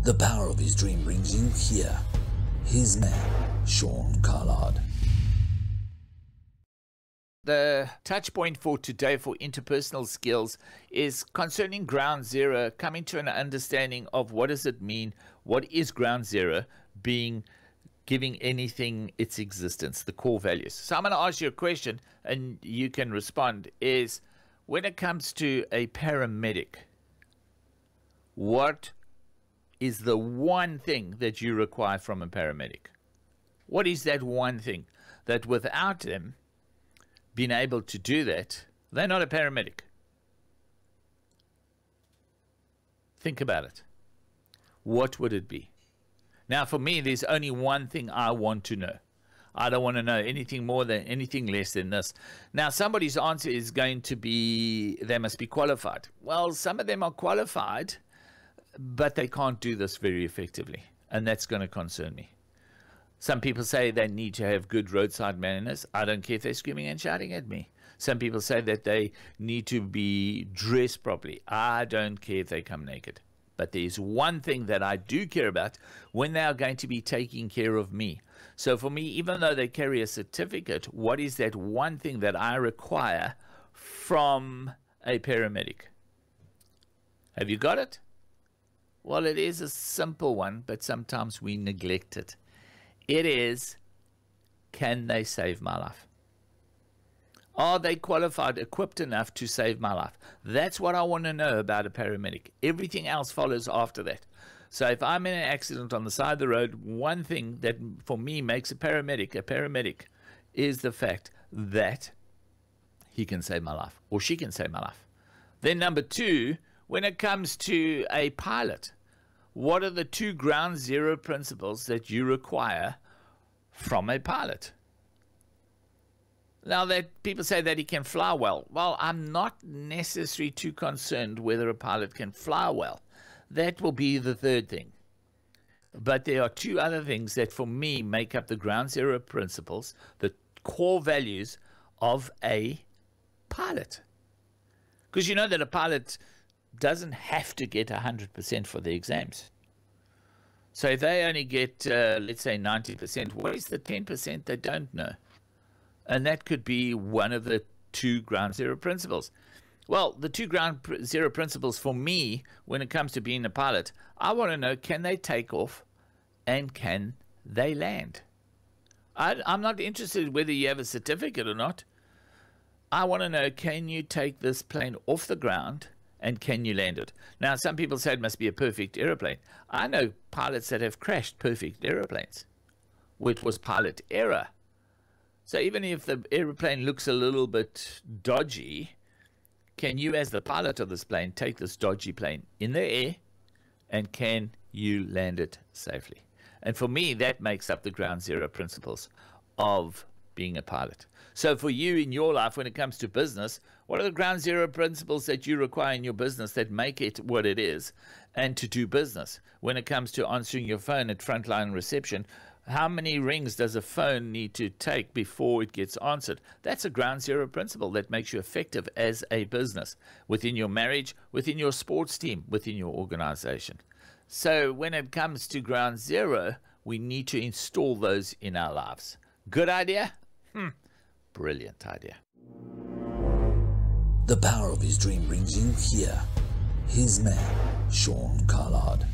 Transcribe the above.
The power of his dream brings you here. HISMAN Sean Collard. The touch point for today for interpersonal skills is concerning ground zero, coming to an understanding of what does it mean, what is ground zero, giving anything its existence, the core values. So I'm going to ask you a question and you can respond, is when it comes to a paramedic, what is the one thing that you require from a paramedic? What is that one thing that without them being able to do that, they're not a paramedic? Think about it. What would it be? Now, for me, there's only one thing I want to know. I don't want to know anything more than anything less than this. Now, somebody's answer is going to be, they must be qualified. Well, some of them are qualified, but they can't do this very effectively, and that's going to concern me. Some people say they need to have good roadside manners. I don't care if they're screaming and shouting at me. Some people say that they need to be dressed properly. I don't care if they come naked. But there's one thing that I do care about when they are going to be taking care of me. So for me, even though they carry a certificate, what is that one thing that I require from a paramedic? Have you got it? Well, it is a simple one, but sometimes we neglect it. It is, can they save my life? Are they qualified, equipped enough to save my life? That's what I want to know about a paramedic. Everything else follows after that. So if I'm in an accident on the side of the road, one thing that for me makes a paramedic is the fact that he can save my life or she can save my life. Then number two, when it comes to a pilot, what are the two ground zero principles that you require from a pilot? Now, that people say that he can fly well. Well, I'm not necessarily too concerned whether a pilot can fly well. That will be the third thing. But there are two other things that for me make up the ground zero principles, the core values of a pilot. Because you know that a pilot doesn't have to get 100% for the exams. So if they only get, let's say, 90%, what is the 10% they don't know? And that could be one of the two ground zero principles. Well, the two ground zero principles for me, when it comes to being a pilot, I want to know, can they take off and can they land? I'm not interested whether you have a certificate or not. I want to know, can you take this plane off the ground and can you land it? Now, some people say it must be a perfect aeroplane. I know pilots that have crashed perfect aeroplanes, which was pilot error. So even if the aeroplane looks a little bit dodgy, can you as the pilot of this plane take this dodgy plane in the air and can you land it safely? And for me, that makes up the ground zero principles of being a pilot. So for you in your life, when it comes to business, what are the ground zero principles that you require in your business that make it what it is and to do business? When it comes to answering your phone at frontline reception, how many rings does a phone need to take before it gets answered? That's a ground zero principle that makes you effective as a business, within your marriage, within your sports team, within your organization. So when it comes to ground zero, we need to install those in our lives. Good idea? Brilliant idea. The power of his dream brings you here. HISMAN Sean Collard.